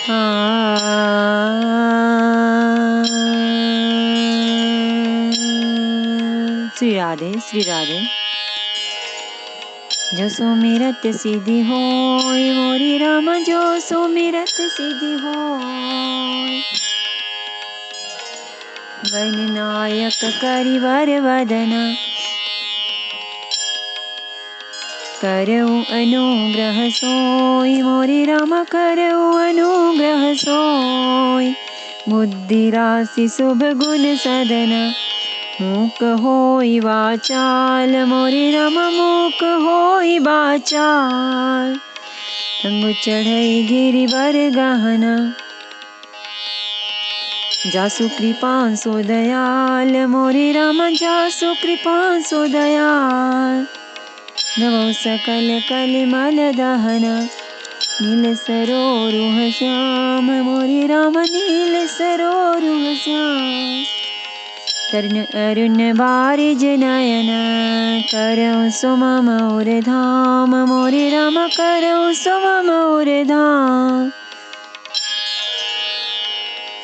श्री राधे श्री राधे। जो सुमिरत सिद्धि होय मोरी राम, जो सुमिरत सिद्धि होय। गणनायक करिवर वदना, करऊ अनुग्रह सोय मोरी राम, करऊ अनुग्रह सोय। बुद्धि राशि शुभ गुण सदना, मूक होई वाचाल मोरी राम, मूक होई वाचाल। अंगु चढ़ई गिरिवर गहना, जासु कृपा सो दयाल मोरी राम, जासु कृपा सो दयाल। नवो सकल कलिमल दहना, नील सरोरुह श्याम मोरी राम, नील सरोरुह श्याम। तरुण अरुण बारिज नयन, करऊ सुम मोर धाम मोरे राम, करऊ सुम मोर धाम।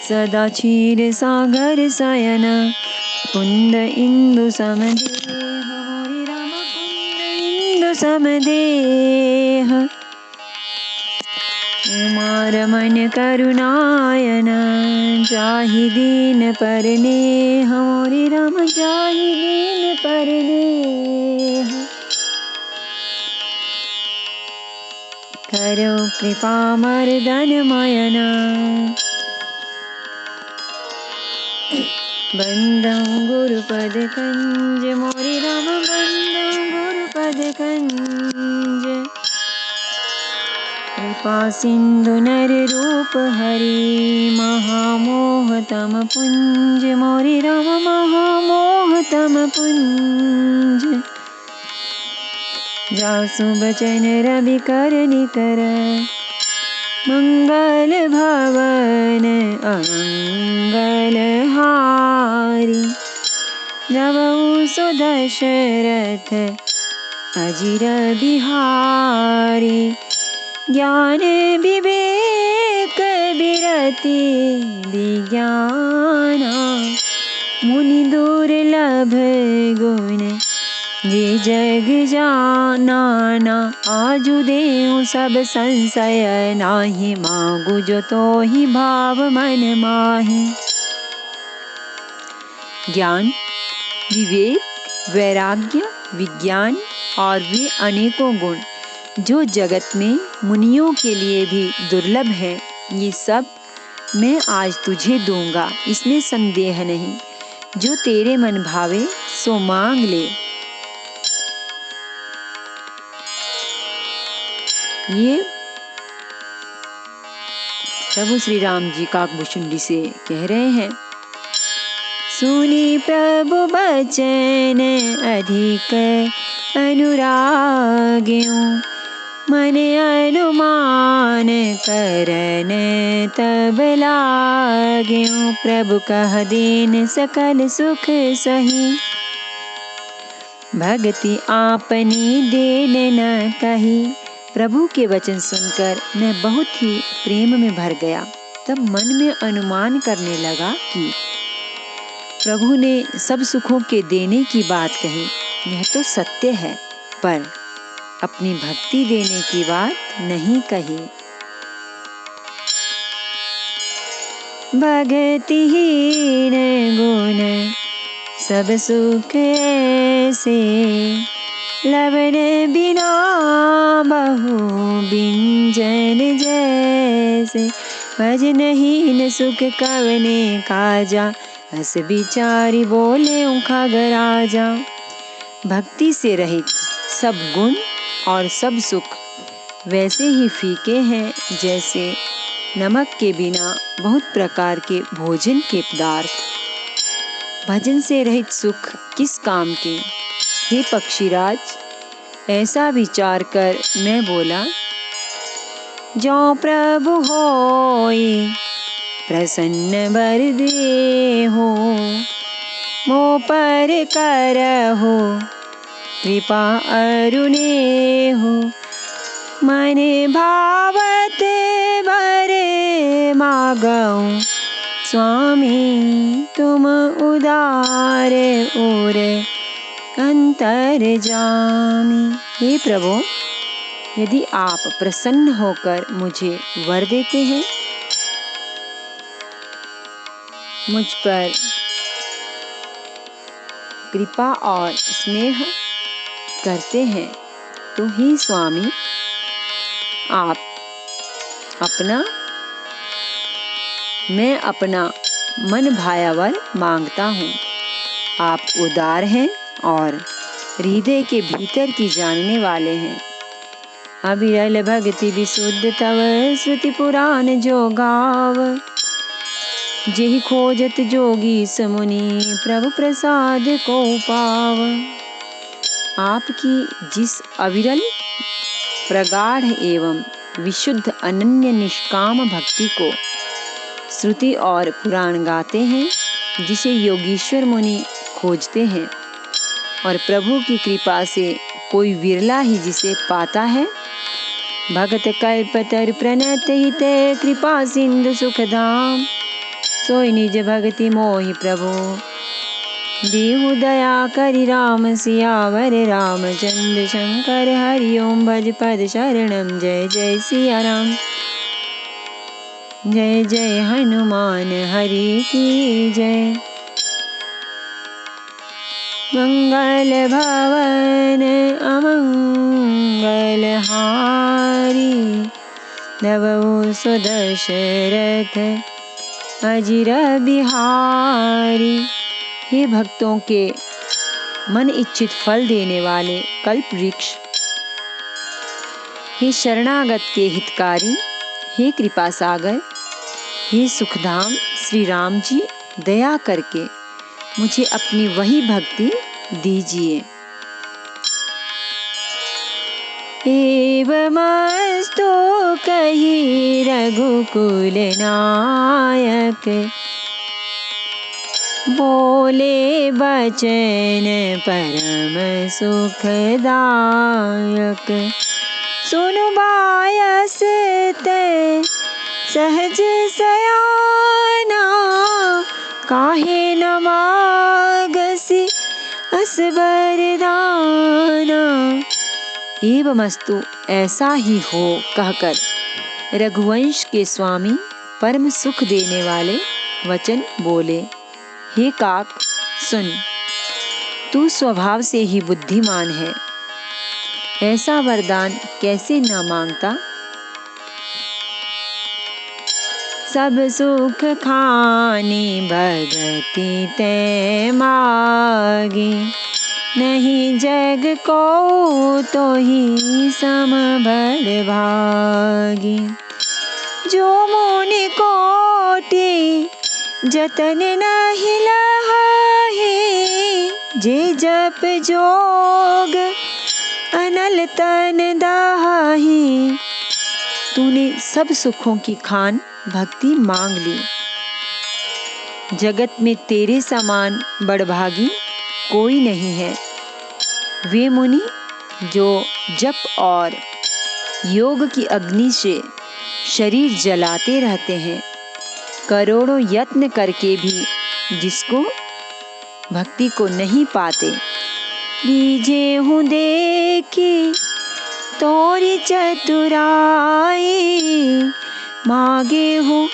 सदा क्षीर सागर शयन, कुंद इंदु समदेह मोरे राम, कुंद इंदु समदेह। उमा रमन करुणायन, जाहि दीन परनेह मोरे राम, जाहि दीन परनेह। करो कृपा मर्दन मयना, बंदं गुरुपद कंज मोरे राम, बंदं गुरुपद कंज। कृपा सिंधु नर रूप हरि, महामोह तम पुंज मोरे राम, महामोह तम पुंज। जासु बचन रवि कर निकर, मंगल भवन अमंगल हारी। नवउ सो दशरथ अजिर बिहारी, ज्ञान विवेक बिरति विज्ञाना। मुनि दुर्लभ गुण जे जग जाना, आजु देऊ सब संशय नाही। मांगु जो तोहि भाव मन माहि। ज्ञान विवेक वैराग्य विज्ञान और भी अनेकों गुण जो जगत में मुनियों के लिए भी दुर्लभ है, ये सब मैं आज तुझे दूंगा, इसमें संदेह नहीं। जो तेरे मन भावे सो मांग ले। ये प्रभु श्री राम जी काकभूषुंडी से कह रहे हैं। सुनी प्रभु बचन अधिक अनुराग्यों, मन अनुमान करन तब लाग्यों। प्रभु कह देन सकल सुख सही, भक्ति आपनी देन न कही। प्रभु के वचन सुनकर मैं बहुत ही प्रेम में भर गया। तब मन में अनुमान करने लगा कि प्रभु ने सब सुखों के देने की बात कही, यह तो सत्य है, पर अपनी भक्ति देने की बात नहीं कही। भक्तिहीन गुण सब सुख ऐसे, लवन बिना बहु बिंजन जैसे। भजनहीन सुख कवने काजा, हस बिचारी बोले खग राजा। भक्ति से रहित सब गुण और सब सुख वैसे ही फीके हैं जैसे नमक के बिना बहुत प्रकार के भोजन के पदार्थ। भजन से रहित सुख किस काम के। हे पक्षीराज, ऐसा विचार कर मैं बोला, जो प्रभु होए प्रसन्न बर देहो, मो पर करहो कृपा अरुणेहो। मन भावत भरे लागऊं। स्वामी तुम उदार और अंतर्जामी। हे प्रभु, यदि आप प्रसन्न होकर मुझे वर देते हैं, मुझ पर कृपा और स्नेह करते हैं, तो ही स्वामी आप मैं अपना मन भाया वर मांगता हूँ। आप उदार हैं और हृदय के भीतर की जानने वाले हैं। अविरल भक्ति विशुद्ध तव श्रुति पुराण जो गाव। जेहि खोजत जोगी समुनि प्रभु प्रसाद को पाव। आपकी जिस अविरल प्रगाढ़ एवं विशुद्ध अनन्य निष्काम भक्ति को श्रुति और पुराण गाते हैं, जिसे योगीश्वर मुनि खोजते हैं और प्रभु की कृपा से कोई विरला ही जिसे पाता है। भगत कल्पतर प्रणत हित कृपा सिंधु सुखधाम। सोई निज भक्ति मोहि प्रभु देहु दया करि। राम सियावर रामचंद्र शंकर हरि ओम। भज पद शरणम जय जय सिया राम। जय जय हनुमान हरि की जय। मंगल भवन अमंगल हारी। नवौ सुदशरथ अजिर बिहारी। हे भक्तों के मन इच्छित फल देने वाले कल्प वृक्ष, हे शरणागत के हितकारी, हे कृपा सागर, हे सुखधाम श्री राम जी, दया करके मुझे अपनी वही भक्ति दीजिए। एवमस्तु कही रघुकुल नायक। बोले बचन परम सुखदायक। सुनु बायस ते सहज सयाना। काहे न मागसी अस वरदाना। एवमस्तु ऐसा ही हो कहकर रघुवंश के स्वामी परम सुख देने वाले वचन बोले। हे काक सुन, तू स्वभाव से ही बुद्धिमान है, ऐसा वरदान कैसे न मांगता। सब सुख खानी भगति ते मागी। नहीं जग को तो ही सम बल भागी। जो मुनि कोटि जतन नहीं लहाहे। जे जप जोग अनल तन दाही। तूने सब सुखों की खान भक्ति मांग ली। जगत में तेरे समान बड़भागी कोई नहीं है। वे मुनि जो जप और योग की अग्नि से शरीर जलाते रहते हैं, करोड़ों यत्न करके भी जिसको भक्ति को नहीं पाते। लीजे हूँ देखी तोरी चतुराई। मागे हूँ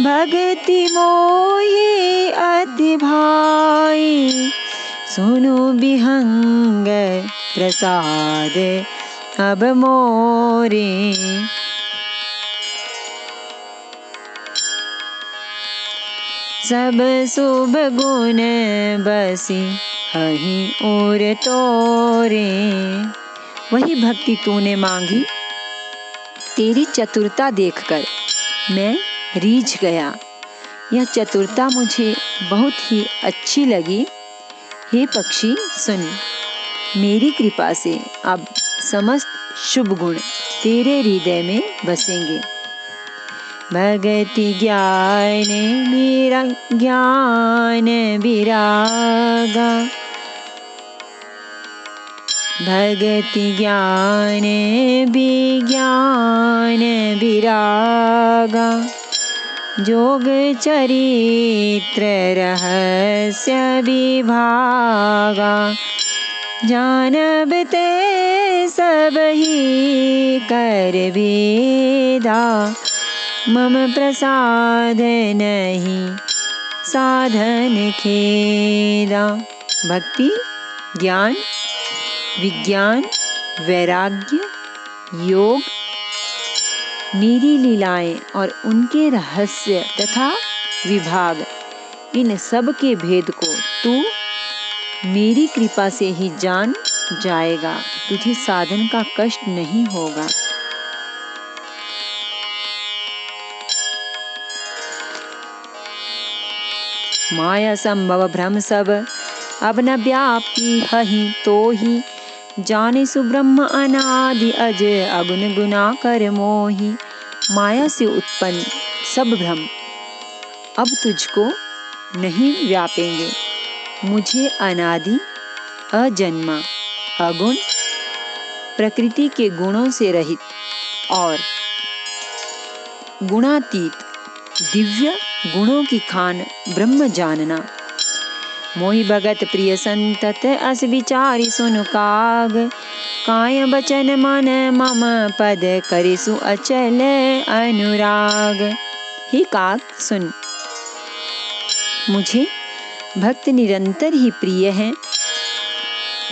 भक्ति मोहि अति भाई। सुनु बिहंग प्रसाद अब मोरे। सब शुभ गुण बसी हहीं और तोरे। वही भक्ति तूने मांगी, तेरी चतुरता देखकर मैं रीझ गया। यह चतुरता मुझे बहुत ही अच्छी लगी। हे पक्षी सुन, मेरी कृपा से अब समस्त शुभ गुण तेरे हृदय में बसेंगे। भगति ज्ञान मेरा ज्ञान विरागा। भगति ज्ञान विज्ञान विरागा। जोग चरित्र रहस्य विभागा, जानब ते सब ही कर वेदा, मम प्रसाद नहीं साधन खेदा। भक्ति, ज्ञान, विज्ञान, वैराग्य, योग, मेरी लीलाएं और उनके रहस्य तथा विभाग, इन सब के भेद को तू मेरी कृपा से ही जान जाएगा। तुझे साधन का कष्ट नहीं होगा। माया संभव भ्रम सब अब न व्यापी हहि तोहि, जाने सुब्रह्म अनादि अज अगुन गुना कर मोहि। माया से उत्पन्न सब भ्रम अब तुझको नहीं व्यापेंगे। मुझे अनादि, अजन्मा, अगुण, प्रकृति के गुणों से रहित और गुणातीत दिव्य गुणों की खान ब्रह्म जानना। मोहि भगत प्रिय संतत अस विचारि सुनु काग, काय बचन मन मम पद करिसु अचल अनुराग। हे काग सुन, मुझे भक्त निरंतर ही प्रिय हैं,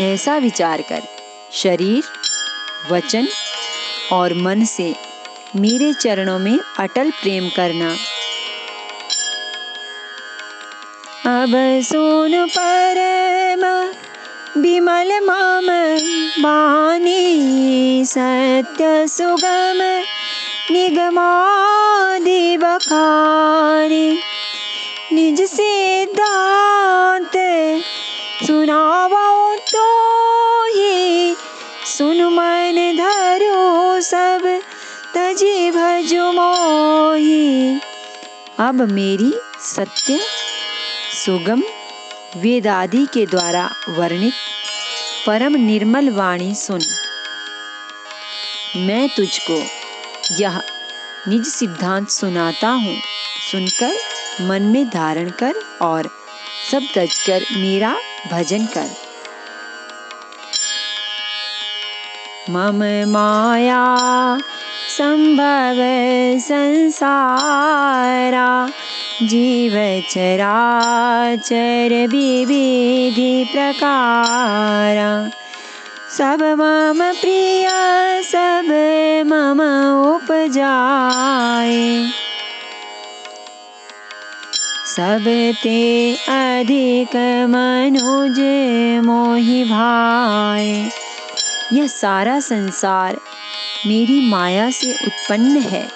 ऐसा विचार कर शरीर, वचन और मन से मेरे चरणों में अटल प्रेम करना। अब सुनु परम विमल मम बानी, सत्य सुगम निगमादि बखानी, निज सिद्धांत सुनावो तो ही, सुनु मन धरो सब तजी भजो मोही। अब मेरी सत्य सुगम वेदादि के द्वारा वर्णित परम निर्मल वाणी सुन। मैं तुझको यह निज सिद्धांत सुनाता हूँ। सुनकर मन में धारण कर और सब तजकर मेरा भजन कर। मम माया संभव संसारा, जीव चराचर विविधि प्रकारा, सब मम प्रिय सब मम उपजाए, सब ते अधिक मनुज मोहि भाए। यह सारा संसार मेरी माया से उत्पन्न है।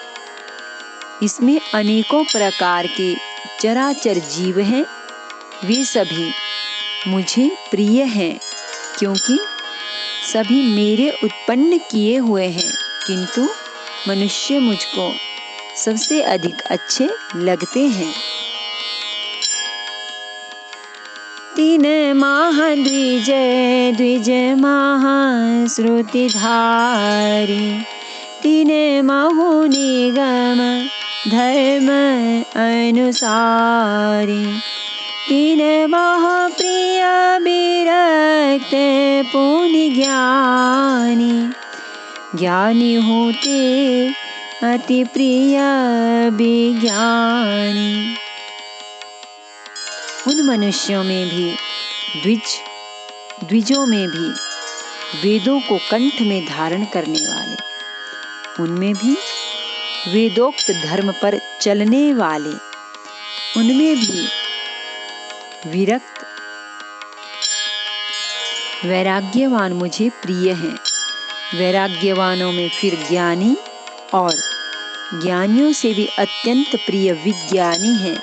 इसमें अनेकों प्रकार के चराचर जीव हैं। वे सभी मुझे प्रिय हैं, क्योंकि सभी मेरे उत्पन्न किए हुए हैं। किंतु मनुष्य मुझको सबसे अधिक अच्छे लगते हैं। तीन माह द्विज द्विज माह श्रुति धारी, तीन माहु निगम धर्म अनुसारी, तीन माह प्रिय विरक्त पुनि ज्ञानी, ज्ञानी होते अति प्रिय विज्ञानी। उन मनुष्यों में भी द्विजों में भी वेदों को कंठ में धारण करने वाले, उनमें भी वेदोक्त धर्म पर चलने वाले, उनमें भी विरक्त वैराग्यवान मुझे प्रिय हैं। वैराग्यवानों में फिर ज्ञानी और ज्ञानियों से भी अत्यंत प्रिय विज्ञानी हैं।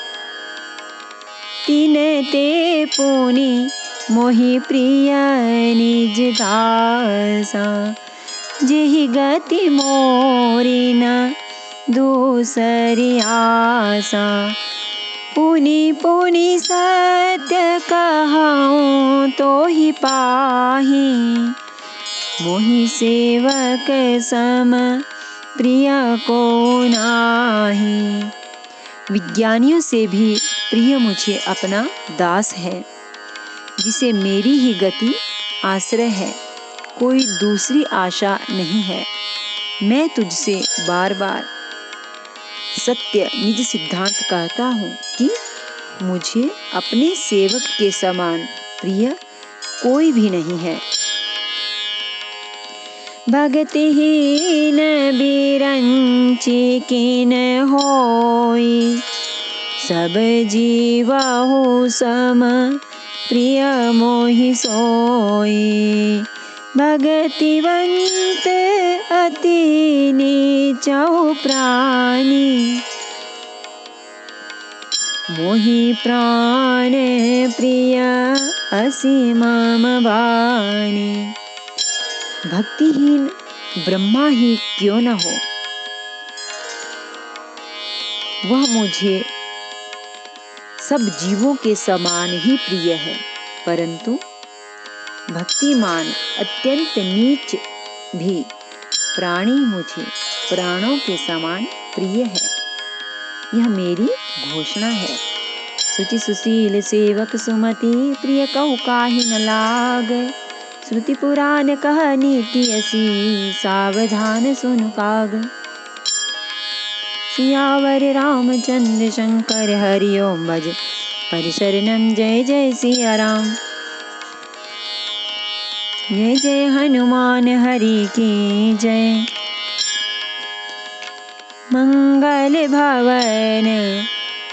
तीन ते पुनि मोहि प्रिय निज दासा, जेहि गति मोरी न दूसरी आसा, पुनि पुनि सत्य कहूँ तो ही पाही, मोहि सेवक सम प्रिय को नाही। विज्ञानियों से भी प्रिय मुझे अपना दास है, जिसे मेरी ही गति आश्रय है, कोई दूसरी आशा नहीं है। मैं तुझसे बार बार सत्य निज सिद्धांत कहता हूँ कि मुझे अपने सेवक के समान प्रिय कोई भी नहीं है। भगतिहीन बिरंची कीन होई, सब जीवहु सम प्रिय मोहि सोई। भगतिवंत अति नीचहु प्राणी, मोहि प्राण प्रिय असी मम वाणी। भक्तिहीन ब्रह्मा ही क्यों न हो, वह मुझे सब जीवों के समान ही प्रिय है, परंतु भक्तिमान अत्यंत नीच भी प्राणी मुझे प्राणों के समान प्रिय है। यह मेरी घोषणा है। सुचि सुशील सेवक सुमति, प्रिय कहु काहि न लाग। श्रुति पुराण कह नीति असी, सावधान सुनु काग। सियावर रामचंद्र शंकर हरि ओम भज, परिशरणम जय जय सिया राम। जय जय हनुमान हरि की जय। मंगल भवन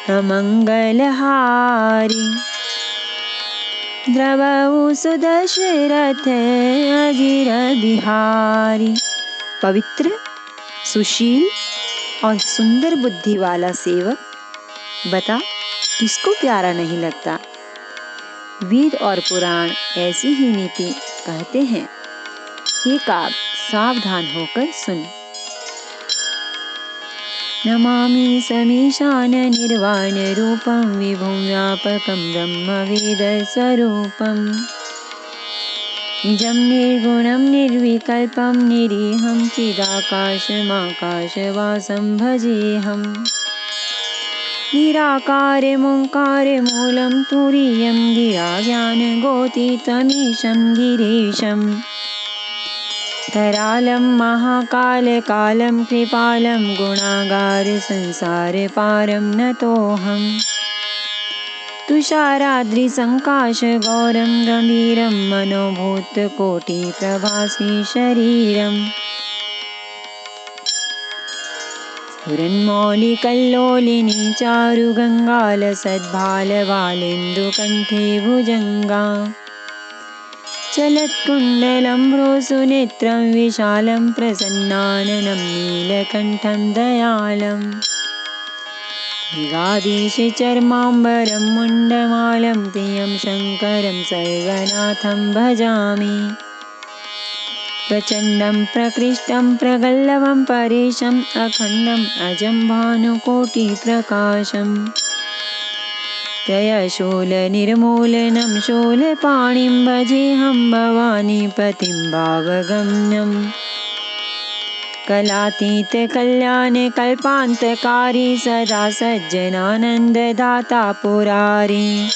अमंगल हारी, द्रवहु सुदशरथ अजिर बिहारी। पवित्र, सुशील और सुंदर बुद्धि वाला सेवक, बता किसको प्यारा नहीं लगता। वेद और पुराण ऐसी ही नीति कहते हैं। हे काग, सावधान होकर सुन। नमामि समीशान निर्वाण रूपं, विभुं व्यापकं ब्रह्म वेद स्वरूपं। निजं निर्गुणं निर्विकल्पं, निरीहं चिदाकाशमाकाशवासं भजेऽहम्। निराकारमोङ्कार मूलं तुरीयं, गिरा ज्ञानगोतीतमीशं गिरीशम्। करालं महाकालकालं कृपालं, गुणागार संसारपारं नतोऽहम्। तुषाराद्रिसङ्काशगौरं गम्भीरं, मनोभूतकोटिप्रभासी शरीरम्। स्फुरन्मौलिकल्लोलिनी चारुगङ्गालसद्भालवालेन्दुकण्ठे भुजङ्गा। चलत्कुण्डलम्भ्रोसुनेत्रं विशालं, प्रसन्नाननं नीलकण्ठं दयालम्। मृगाधीशचर्माम्बरं मुण्डमालं, प्रियं शङ्करं सर्वनाथं भजामि। प्रचण्डं प्रकृष्टं प्रगल्भं परेशम्, अखण्डम् अजं भानुकोटिप्रकाशम्। त्रयशूलनिर्मूलनं शूलपाणिं, भजेऽहं भवानीपतिं भावगम्यम्। कलातीतकल्याणकल्पान्तकारी, सदा सज्जनानन्ददाता पुरारी।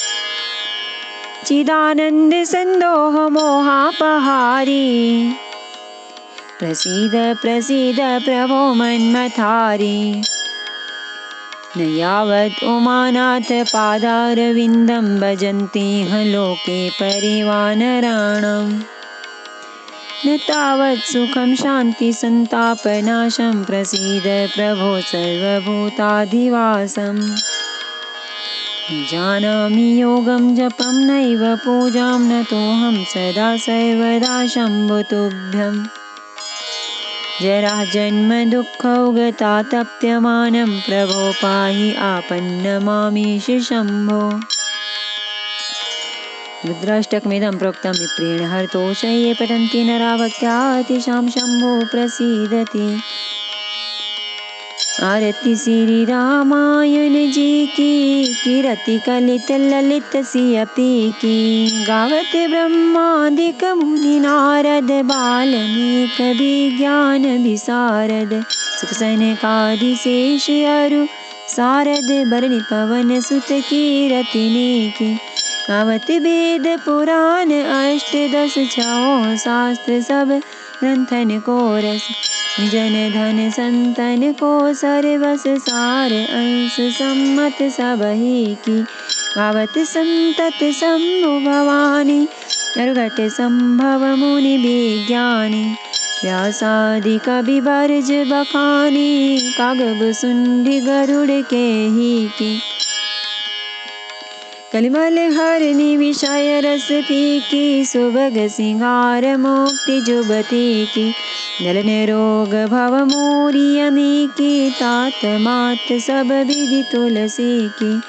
चिदानन्दसन्दोहमोहापहारी, प्रसीद प्रसीद प्रभो मन्मथारी। न यावत् उमानाथ पादारविन्दं, भजन्ति ह लोके परिवानराणाम्। न तावत् सुखं शान्ति सन्तापनाशं, प्रसीद प्रभो सर्वभूताधिवासम्। जानामि योगं जपं नैव पूजां, नतोऽहं सदा सर्वदा शम्भुतुभ्यम्। जराजन्मदुःखौगतातप्यमानं, प्रभो पाहि आपन्नमामीश शम्भो। रुद्राष्टकमिदं प्रोक्तं विप्रेण हरतोषये, पठन्ति नरा भक्त्या तेषां शम्भो प्रसीदति। आरती श्री रामायण जी की, कीरति कलित ललित सियपी की। गावत ब्रह्मादिक मुनि नारद, बाल्मीक विज्ञान विशारद। सुख सनकादि शेष अरु सारद बरनि पवन सुत कीरति नेकी। गावत वेद पुराण अष्टदश छौ शास्त्र सब ग्रंथन को रस। जन धन संतन को सर्वस सार अंश सम्मत सबहि की। गावत संतत शंभु भवानी अर्घट संभव मुनि विज्ञानी। व्यासादि कवि बरज बखानी कागब सुंडी गरुड़ के ही की। कलिमल हरनि विषय रस फीकी सुभग सिंगार मुक्ति जुबती की। जलन रोग भव मोरी अमी की तात मात सब विधि तुलसी की।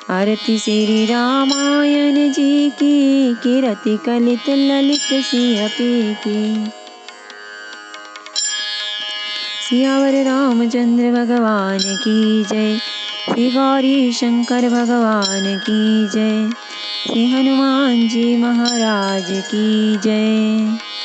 आरती श्री रामायण जी की कीरति कलित ललित सियपी की। सियावर रामचंद्र भगवान की जय। श्री गौरी शंकर भगवान की जय। श्री हनुमान जी महाराज की जय।